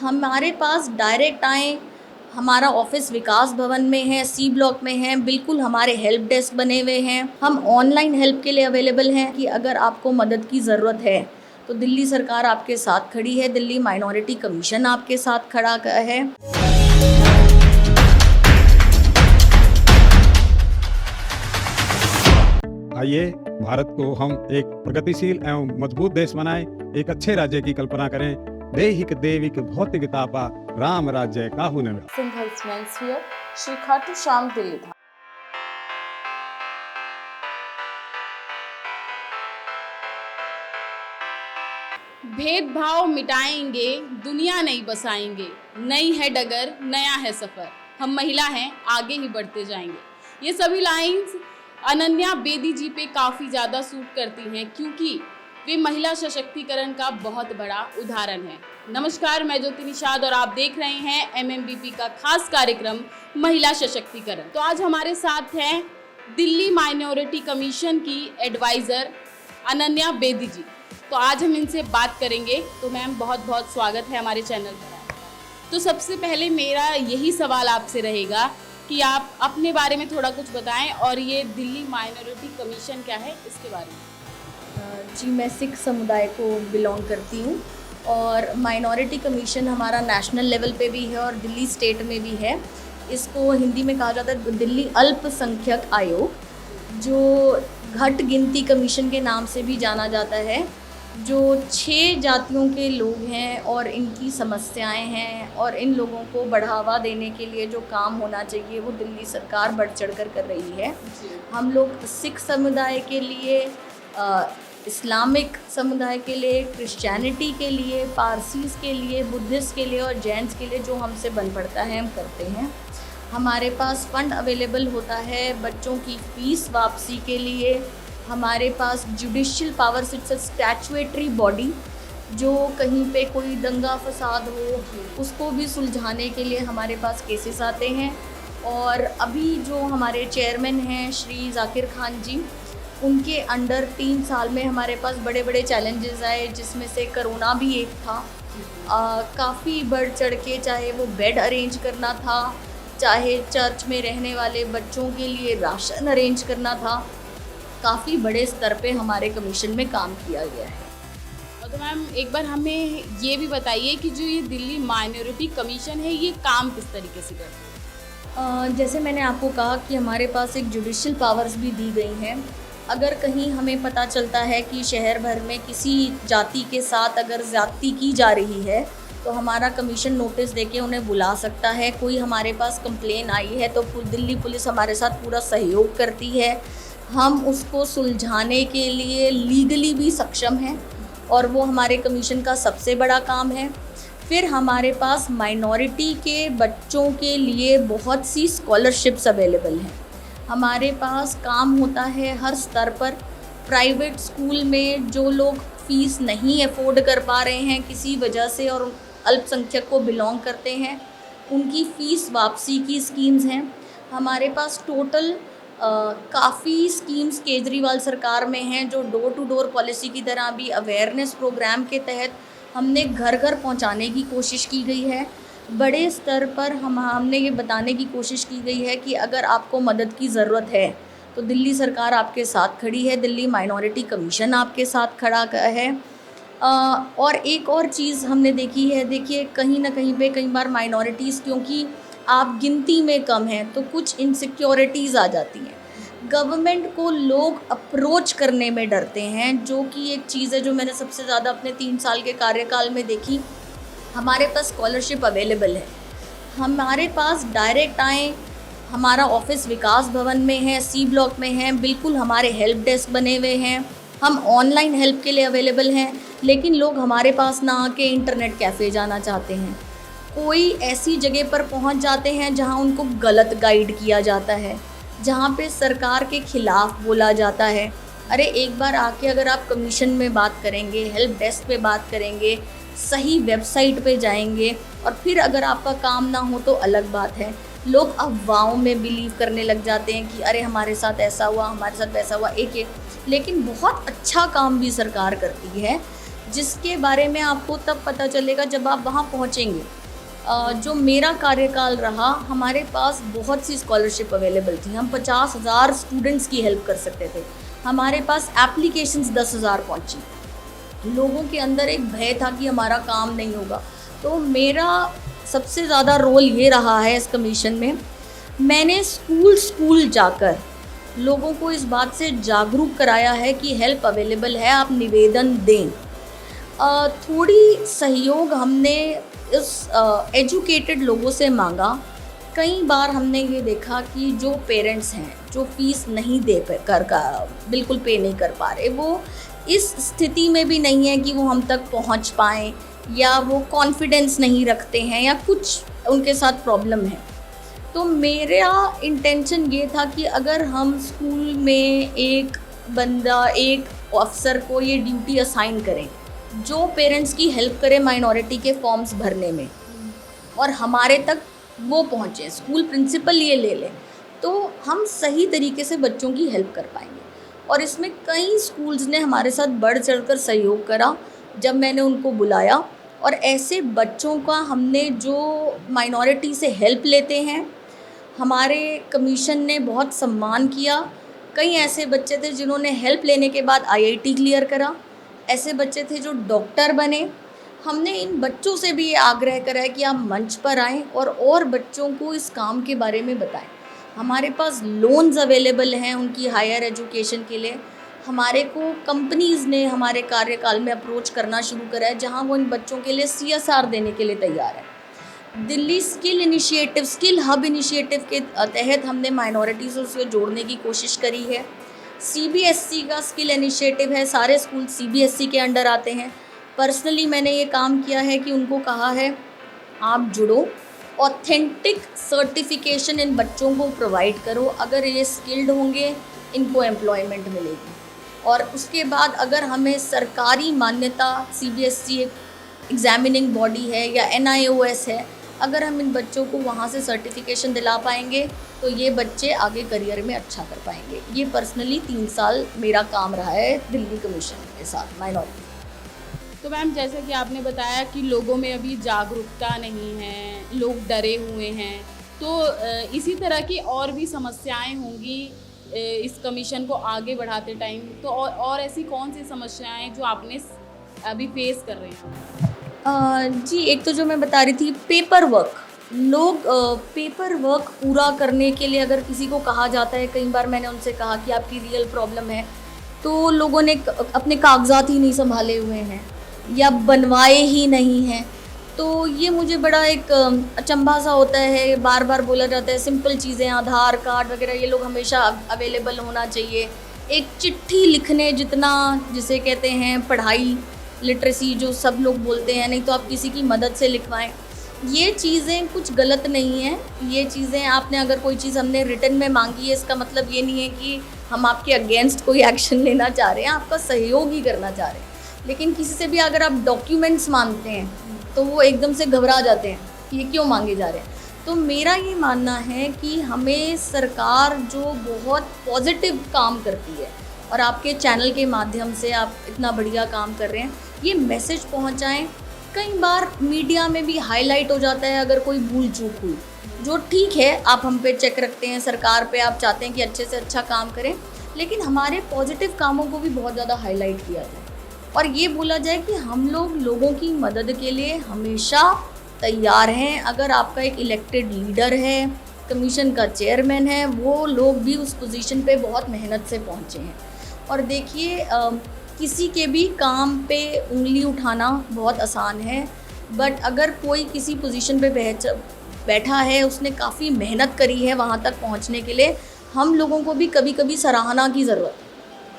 हमारे पास डायरेक्ट आएँ, हमारा ऑफिस विकास भवन में है, सी ब्लॉक में है, बिल्कुल हमारे हेल्प डेस्क बने हुए हैं। हम ऑनलाइन हेल्प के लिए अवेलेबल हैं कि अगर आपको मदद की ज़रूरत है तो दिल्ली सरकार आपके साथ खड़ी है, दिल्ली माइनॉरिटी कमीशन आपके साथ खड़ा है। आइए भारत को हम एक प्रगतिशील एवं मजबूत देश बनाएं, एक अच्छे राज्य की कल्पना करें। देहिक देविक भौतिकतापा राम राज्य काहू न मिले। Singhal's here, Shri Khatu Sham Dilli Dham। भेदभाव मिटाएंगे, दुनिया नई बसाएंगे। नई है डगर, नया है सफर। हम महिला हैं, आगे ही बढ़ते जाएंगे। ये सभी लाइंस अनन्या बेदी जी पे काफ़ी ज़्यादा सूट करती हैं क्योंकि वे महिला सशक्तिकरण का बहुत बड़ा उदाहरण है। नमस्कार, मैं ज्योति निषाद और आप देख रहे हैं MMBP का खास कार्यक्रम महिला सशक्तिकरण। तो आज हमारे साथ हैं दिल्ली माइनॉरिटी कमीशन की एडवाइज़र अनन्या बेदी जी। तो आज हम इनसे बात करेंगे। तो मैम, बहुत बहुत स्वागत है हमारे चैनल पर। तो सबसे पहले मेरा यही सवाल आपसे रहेगा कि आप अपने बारे में थोड़ा कुछ बताएं और ये दिल्ली माइनॉरिटी कमीशन क्या है इसके बारे में। जी, मैं सिख समुदाय को बिलोंग करती हूँ और माइनॉरिटी कमीशन हमारा नेशनल लेवल पे भी है और दिल्ली स्टेट में भी है। इसको हिंदी में कहा जाता है दिल्ली अल्पसंख्यक आयोग, जो घट गिनती कमीशन के नाम से भी जाना जाता है। जो 6 जातियों के लोग हैं और इनकी समस्याएं हैं और इन लोगों को बढ़ावा देने के लिए जो काम होना चाहिए वो दिल्ली सरकार बढ़ चढ़कर कर रही है। हम लोग सिख समुदाय के लिए, इस्लामिक समुदाय के लिए, क्रिश्चियनिटी के लिए, पारसीज़ के लिए, बुद्धिस्ट के लिए और जैन्स के लिए जो हमसे बन पड़ता है हम करते हैं। हमारे पास फ़ंड अवेलेबल होता है बच्चों की फ़ीस वापसी के लिए। हमारे पास judicial power it's a statutory body, जो कहीं पे कोई दंगा फसाद हो उसको भी सुलझाने के लिए हमारे पास केसेस आते हैं। और अभी जो हमारे चेयरमैन हैं श्री जाकिर खान जी, उनके अंडर 3 साल में हमारे पास बड़े बड़े चैलेंजेस आए, जिसमें से कोरोना भी एक था। काफ़ी बढ़ चढ़ के, चाहे वो बेड अरेंज करना था, चाहे चर्च में रहने वाले बच्चों के लिए राशन अरेंज करना था, काफ़ी बड़े स्तर पे हमारे कमीशन में काम किया गया है। तो मैम, एक बार हमें ये भी बताइए कि जो ये दिल्ली माइनॉरिटी कमीशन है ये काम किस तरीके से करता है। जैसे मैंने आपको कहा कि हमारे पास एक जुडिशियल पावर्स भी दी गई हैं। अगर कहीं हमें पता चलता है कि शहर भर में किसी जाति के साथ अगर ज़्यादती की जा रही है तो हमारा कमीशन नोटिस देके उन्हें बुला सकता है। कोई हमारे पास कंप्लेन आई है तो दिल्ली पुलिस हमारे साथ पूरा सहयोग करती है। हम उसको सुलझाने के लिए लीगली भी सक्षम हैं और वो हमारे कमीशन का सबसे बड़ा काम है। फिर हमारे पास माइनॉरिटी के बच्चों के लिए बहुत सी स्कॉलरशिप्स अवेलेबल हैं। हमारे पास काम होता है हर स्तर पर। प्राइवेट स्कूल में जो लोग फ़ीस नहीं अफोर्ड कर पा रहे हैं किसी वजह से और अल्पसंख्यक को बिलोंग करते हैं, उनकी फ़ीस वापसी की स्कीम्स हैं। हमारे पास टोटल काफ़ी स्कीम्स केजरीवाल सरकार में हैं, जो डोर टू डोर पॉलिसी की तरह भी अवेयरनेस प्रोग्राम के तहत हमने घर घर पहुंचाने की कोशिश की गई है। बड़े स्तर पर हमने ये बताने की कोशिश की गई है कि अगर आपको मदद की ज़रूरत है तो दिल्ली सरकार आपके साथ खड़ी है, दिल्ली माइनॉरिटी कमीशन आपके साथ खड़ा है। और एक और चीज़ हमने देखी है, देखिए कहीं ना कहीं पे कई बार माइनॉरिटीज़, क्योंकि आप गिनती में कम हैं तो कुछ इनसिक्योरिटीज़ आ जाती हैं। गवर्नमेंट को लोग अप्रोच करने में डरते हैं, जो कि एक चीज़ है जो मैंने सबसे ज़्यादा अपने 3 साल के कार्यकाल में देखी। हमारे पास स्कॉलरशिप अवेलेबल है, हमारे पास डायरेक्ट आएँ, हमारा ऑफिस विकास भवन में है, सी ब्लॉक में है, बिल्कुल हमारे हेल्प डेस्क बने हुए हैं। हम ऑनलाइन हेल्प के लिए अवेलेबल हैं, लेकिन लोग हमारे पास ना आके इंटरनेट कैफ़े जाना चाहते हैं। कोई ऐसी जगह पर पहुंच जाते हैं जहां उनको गलत गाइड किया जाता है, जहां पे सरकार के ख़िलाफ़ बोला जाता है। अरे एक बार आके अगर आप कमीशन में बात करेंगे, हेल्प डेस्क पे बात करेंगे, सही वेबसाइट पे जाएंगे और फिर अगर आपका काम ना हो तो अलग बात है। लोग अफवाहों में बिलीव करने लग जाते हैं कि अरे हमारे साथ ऐसा हुआ, हमारे साथ वैसा हुआ। लेकिन बहुत अच्छा काम भी सरकार करती है। जिसके बारे में आपको तब पता चलेगा जब आप वहाँ पहुँचेंगे। जो मेरा कार्यकाल रहा, हमारे पास बहुत सी स्कॉलरशिप अवेलेबल थी। हम 50,000 स्टूडेंट्स की हेल्प कर सकते थे। हमारे पास एप्लीकेशंस 10,000 पहुँची। लोगों के अंदर एक भय था कि हमारा काम नहीं होगा। तो मेरा सबसे ज़्यादा रोल ये रहा है इस कमीशन में, मैंने स्कूल जाकर लोगों को इस बात से जागरूक कराया है कि हेल्प अवेलेबल है, आप निवेदन दें। थोड़ी सहयोग हमने इस एजुकेटेड लोगों से मांगा। कई बार हमने ये देखा कि जो पेरेंट्स हैं, जो फीस नहीं दे बिल्कुल पे नहीं कर पा रहे, वो इस स्थिति में भी नहीं है कि वो हम तक पहुंच पाएँ, या वो कॉन्फिडेंस नहीं रखते हैं, या कुछ उनके साथ प्रॉब्लम है। तो मेरा इंटेंशन ये था कि अगर हम स्कूल में एक अफसर को ये ड्यूटी असाइन करें जो पेरेंट्स की हेल्प करे माइनॉरिटी के फॉर्म्स भरने में, और हमारे तक वो पहुँचे, स्कूल प्रिंसिपल ये ले लें, तो हम सही तरीके से बच्चों की हेल्प कर पाएंगे। और इसमें कई स्कूल्स ने हमारे साथ बढ़ चढ़कर सहयोग करा जब मैंने उनको बुलाया, और ऐसे बच्चों का हमने जो माइनॉरिटी से हेल्प लेते हैं, हमारे कमीशन ने बहुत सम्मान किया। कई ऐसे बच्चे थे जिन्होंने हेल्प लेने के बाद IIT क्लियर करा, ऐसे बच्चे थे जो डॉक्टर बने। हमने इन बच्चों से भी ये आग्रह करा है कि आप मंच पर आएँ और बच्चों को इस काम के बारे में बताएं। हमारे पास लोन्स अवेलेबल हैं उनकी हायर एजुकेशन के लिए। हमारे को कंपनीज़ ने हमारे कार्यकाल में अप्रोच करना शुरू करा है, जहां वो इन बच्चों के लिए CSR देने के लिए तैयार है। दिल्ली स्किल हब इनिशिएटिव के तहत हमने माइनॉरिटी से उसको जोड़ने की कोशिश करी है। CBSE का स्किल इनिशिएटिव है, सारे स्कूल CBSE के अंडर आते हैं। पर्सनली मैंने ये काम किया है कि उनको कहा है आप जुड़ो, ऑथेंटिक सर्टिफिकेशन इन बच्चों को प्रोवाइड करो। अगर ये स्किल्ड होंगे, इनको एम्प्लॉयमेंट मिलेगी। और उसके बाद अगर हमें सरकारी मान्यता, CBSE एक एग्जामिनिंग बॉडी है या NIOS है, अगर हम इन बच्चों को वहाँ से सर्टिफिकेशन दिला पाएंगे तो ये बच्चे आगे करियर में अच्छा कर पाएंगे। ये पर्सनली 3 साल मेरा काम रहा है दिल्ली कमीशन के साथ माइनॉरिटी। तो मैम, जैसा कि आपने बताया कि लोगों में अभी जागरूकता नहीं है, लोग डरे हुए हैं, तो इसी तरह की और भी समस्याएं होंगी इस कमीशन को आगे बढ़ाते टाइम। तो और ऐसी कौन सी समस्याएं जो आपने अभी फेस कर रहे हैं? जी, एक तो जो मैं बता रही थी पेपर वर्क, लोग पेपर वर्क पूरा करने के लिए अगर किसी को कहा जाता है, कई बार मैंने उनसे कहा कि आपकी रियल प्रॉब्लम है, तो लोगों ने अपने कागजात ही नहीं संभाले हुए हैं या बनवाए ही नहीं हैं। तो ये मुझे बड़ा एक अचंभा सा होता है। बार बार बोला जाता है सिंपल चीज़ें, आधार कार्ड वगैरह, ये लोग हमेशा अवेलेबल होना चाहिए। एक चिट्ठी लिखने जितना, जिसे कहते हैं पढ़ाई लिटरेसी, जो सब लोग बोलते हैं, नहीं तो आप किसी की मदद से लिखवाएं। ये चीज़ें कुछ गलत नहीं हैं। ये चीज़ें आपने अगर कोई चीज़ हमने रिटन में मांगी है, इसका मतलब ये नहीं है कि हम आपके अगेंस्ट कोई एक्शन लेना चाह रहे हैं, आपका सहयोग ही करना चाह रहे हैं। लेकिन किसी से भी अगर आप डॉक्यूमेंट्स मांगते हैं तो वो एकदम से घबरा जाते हैं कि ये क्यों मांगे जा रहे हैं। तो मेरा ये मानना है कि हमें सरकार जो बहुत पॉजिटिव काम करती है, और आपके चैनल के माध्यम से आप इतना बढ़िया काम कर रहे हैं, ये मैसेज पहुंचाएं। कई बार मीडिया में भी हाईलाइट हो जाता है अगर कोई भूल चूक हुई, जो ठीक है, आप हम पे चेक रखते हैं, सरकार पे आप चाहते हैं कि अच्छे से अच्छा काम करें, लेकिन हमारे पॉजिटिव कामों को भी बहुत ज़्यादा हाईलाइट किया जाए और ये बोला जाए कि हम लोग लोगों की मदद के लिए हमेशा तैयार हैं। अगर आपका एक इलेक्टेड लीडर है, कमीशन का चेयरमैन है, वो लोग भी उस पोजीशन पे बहुत मेहनत से पहुँचे हैं। और देखिए, किसी के भी काम पे उंगली उठाना बहुत आसान है, बट अगर कोई किसी पोजीशन पे बैठा है, उसने काफ़ी मेहनत करी है वहाँ तक पहुँचने के लिए, हम लोगों को भी कभी कभी सराहना की ज़रूरत है।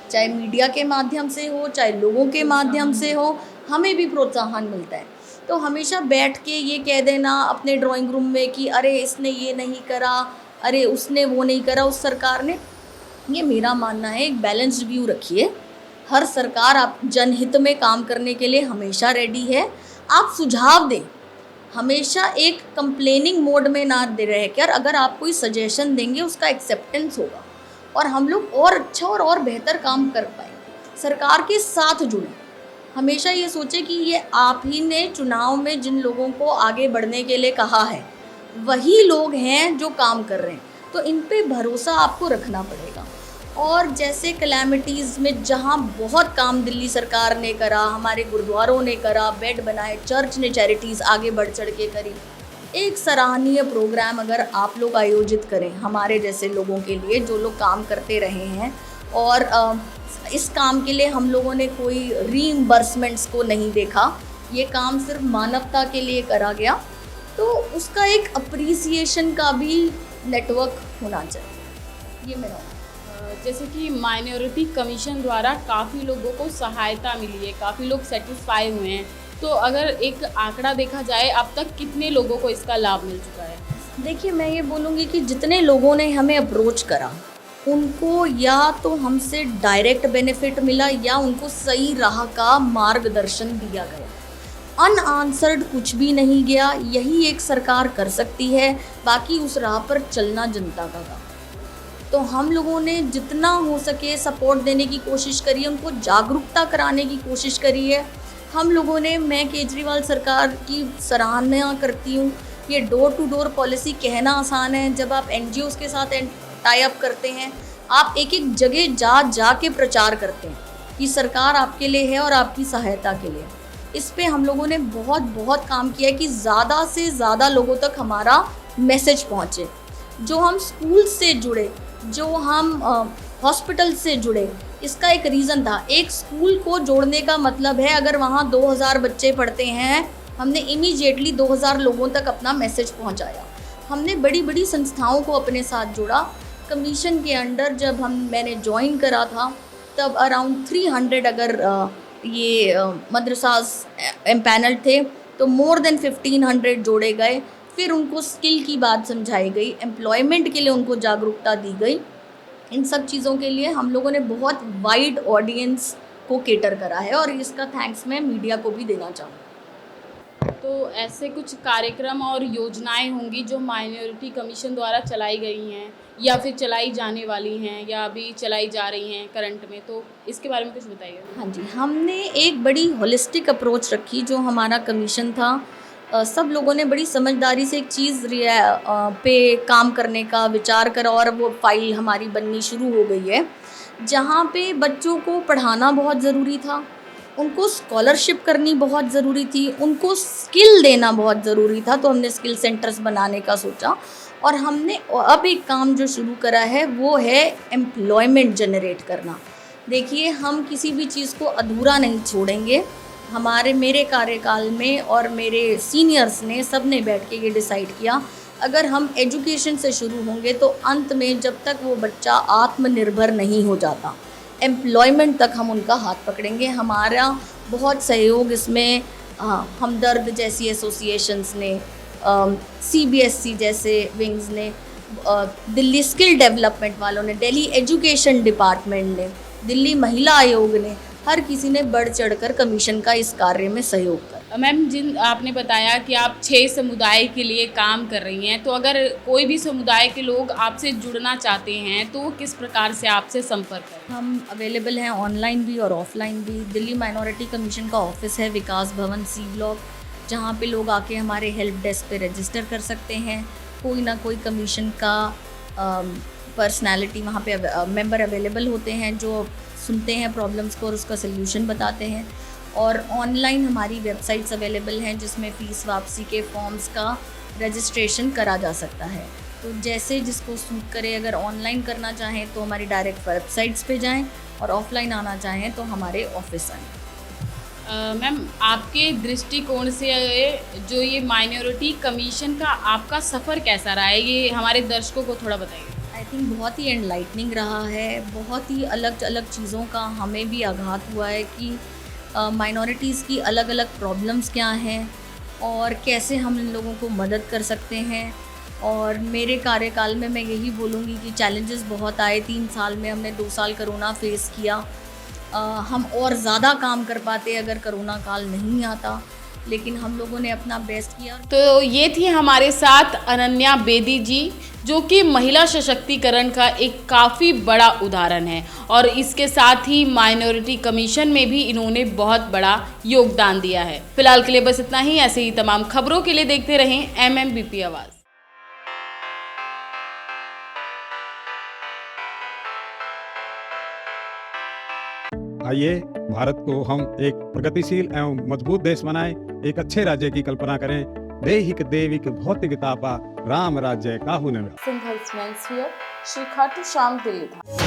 चाहे मीडिया के माध्यम से हो, चाहे लोगों के माध्यम से हो, हमें भी प्रोत्साहन मिलता है। तो हमेशा बैठ के ये कह देना अपने ड्राइंग रूम में कि अरे इसने ये नहीं करा, अरे उसने वो नहीं करा, उस सरकार ने, ये मेरा मानना है। एक बैलेंस्ड व्यू रखिए। हर सरकार आप जनहित में काम करने के लिए हमेशा रेडी है। आप सुझाव दें, हमेशा एक कंप्लेनिंग मोड में ना दे रहे कर, अगर आप कोई सजेशन देंगे उसका एक्सेप्टेंस होगा और हम लोग और अच्छा और बेहतर काम कर पाएंगे। सरकार के साथ जुड़ें, हमेशा ये सोचें कि ये आप ही ने चुनाव में जिन लोगों को आगे बढ़ने के लिए कहा है वही लोग हैं जो काम कर रहे हैं, तो इन पे भरोसा आपको रखना पड़ेगा। और जैसे कैलेमिटीज़ में जहाँ बहुत काम दिल्ली सरकार ने करा, हमारे गुरुद्वारों ने करा, बेड बनाए, चर्च ने चैरिटीज़ आगे बढ़ चढ़ के करी, एक सराहनीय प्रोग्राम अगर आप लोग आयोजित करें हमारे जैसे लोगों के लिए जो लोग काम करते रहे हैं, और इस काम के लिए हम लोगों ने कोई रीइंबर्समेंट्स को नहीं देखा, ये काम सिर्फ मानवता के लिए करा गया, तो उसका एक अप्रिसिएशन का भी नेटवर्क होना चाहिए। ये मेरा जैसे कि माइनॉरिटी कमीशन द्वारा काफ़ी लोगों को सहायता मिली है, काफ़ी लोग सेटिस्फाई हुए हैं, तो अगर एक आंकड़ा देखा जाए अब तक कितने लोगों को इसका लाभ मिल चुका है? देखिए, मैं ये बोलूँगी कि जितने लोगों ने हमें अप्रोच करा उनको या तो हमसे डायरेक्ट बेनिफिट मिला या उनको सही राह का मार्गदर्शन दिया गया। अनआंसर्ड कुछ भी नहीं गया, यही एक सरकार कर सकती है, बाकी उस राह पर चलना जनता का काम। तो हम लोगों ने जितना हो सके सपोर्ट देने की कोशिश करी है, उनको जागरूकता कराने की कोशिश करी है। हम लोगों ने, मैं केजरीवाल सरकार की सराहना करती हूँ। ये डोर टू डोर पॉलिसी कहना आसान है, जब आप NGOs के साथ टाई अप करते हैं, आप एक एक जगह जा के प्रचार करते हैं कि सरकार आपके लिए है और आपकी सहायता के लिए। इस पे हम लोगों ने बहुत काम किया है कि ज़्यादा से ज़्यादा लोगों तक हमारा मैसेज पहुँचे। जो हम स्कूल से जुड़े, जो हम हॉस्पिटल से जुड़े, इसका एक रीज़न था। एक स्कूल को जोड़ने का मतलब है अगर वहाँ 2000 बच्चे पढ़ते हैं, हमने इमीडिएटली 2000 लोगों तक अपना मैसेज पहुँचाया। हमने बड़ी बड़ी संस्थाओं को अपने साथ जोड़ा। कमीशन के अंडर जब मैंने ज्वाइन करा था तब अराउंड 300 अगर ये मदरसास एम्पैनल थे, तो मोर देन 1500 जोड़े गए। फिर उनको स्किल की बात समझाई गई, एम्प्लॉयमेंट के लिए उनको जागरूकता दी गई। इन सब चीज़ों के लिए हम लोगों ने बहुत वाइड ऑडियंस को केटर करा है और इसका थैंक्स मैं मीडिया को भी देना चाहूँगी। तो ऐसे कुछ कार्यक्रम और योजनाएं होंगी जो माइनॉरिटी कमीशन द्वारा चलाई गई हैं या फिर चलाई जाने वाली हैं या अभी चलाई जा रही हैं करंट में, तो इसके बारे में कुछ बताइए। हाँ जी, हमने एक बड़ी होलिस्टिक अप्रोच रखी। जो हमारा कमीशन था, सब लोगों ने बड़ी समझदारी से एक चीज़ पे काम करने का विचार करा और वो फाइल हमारी बननी शुरू हो गई है, जहाँ पे बच्चों को पढ़ाना बहुत ज़रूरी था, उनको स्कॉलरशिप करनी बहुत ज़रूरी थी, उनको स्किल देना बहुत ज़रूरी था। तो हमने स्किल सेंटर्स बनाने का सोचा और हमने अब एक काम जो शुरू करा है वो है एम्प्लॉयमेंट जनरेट करना। देखिए, हम किसी भी चीज़ को अधूरा नहीं छोड़ेंगे। मेरे कार्यकाल में और मेरे सीनियर्स ने सब ने बैठ के ये डिसाइड किया, अगर हम एजुकेशन से शुरू होंगे तो अंत में जब तक वो बच्चा आत्मनिर्भर नहीं हो जाता, एम्प्लॉयमेंट तक हम उनका हाथ पकड़ेंगे। हमारा बहुत सहयोग इसमें हमदर्द जैसी एसोसिएशंस ने, CBSE जैसे विंग्स ने, दिल्ली स्किल डेवलपमेंट वालों ने, दिल्ली एजुकेशन डिपार्टमेंट ने, दिल्ली महिला आयोग ने, हर किसी ने बढ़ चढ़कर कमीशन का इस कार्य में सहयोग कर। मैम, आपने बताया कि आप 6 समुदाय के लिए काम कर रही हैं, तो अगर कोई भी समुदाय के लोग आपसे जुड़ना चाहते हैं तो वो किस प्रकार से आपसे संपर्क करें? हम अवेलेबल हैं ऑनलाइन भी और ऑफलाइन भी। दिल्ली माइनॉरिटी कमीशन का ऑफिस है विकास भवन C ब्लॉक, जहाँ पे लोग आके हमारे हेल्प डेस्क पे रजिस्टर कर सकते हैं। कोई ना कोई कमीशन का पर्सनालिटी वहाँ पे मेंबर अवेलेबल होते हैं जो सुनते हैं प्रॉब्लम्स को और उसका सल्यूशन बताते हैं। और ऑनलाइन हमारी वेबसाइट्स अवेलेबल हैं जिसमें फ़ीस वापसी के फॉर्म्स का रजिस्ट्रेशन करा जा सकता है। तो जैसे जिसको सूट करे, अगर ऑनलाइन करना चाहें तो हमारी डायरेक्ट वेबसाइट्स पे जाएं और ऑफलाइन आना चाहें तो हमारे ऑफिस आएँ। मैम, आपके दृष्टिकोण से जो ये माइनॉरिटी कमीशन का आपका सफ़र कैसा रहा है, ये हमारे दर्शकों को थोड़ा बताइए। आई थिंक बहुत ही एनलाइटनिंग रहा है। बहुत ही अलग अलग चीज़ों का हमें भी आघात हुआ है कि माइनॉरिटीज़ की अलग अलग प्रॉब्लम्स क्या हैं और कैसे हम इन लोगों को मदद कर सकते हैं। और मेरे कार्यकाल में मैं यही बोलूँगी कि चैलेंजेस बहुत आए। 3 साल में हमने 2 साल कोरोना फेस किया। हम और ज़्यादा काम कर पाते अगर कोरोना काल नहीं आता। लेकिन हम लोगों ने अपना बेस्ट किया। तो ये थी हमारे साथ अनन्या बेदी जी, जो कि महिला सशक्तिकरण का एक काफ़ी बड़ा उदाहरण है और इसके साथ ही माइनॉरिटी कमीशन में भी इन्होंने बहुत बड़ा योगदान दिया है। फिलहाल के लिए बस इतना ही। ऐसे ही तमाम खबरों के लिए देखते रहें MMBP आवाज़। आइए भारत को हम एक प्रगतिशील एवं मजबूत देश बनाएं, एक अच्छे राज्य की कल्पना करें। देहिक देविक भौतिकता पा राम राज्य काहू न। सिंघल्स मेंस वियर, श्री खाटू श्याम दिल्ली।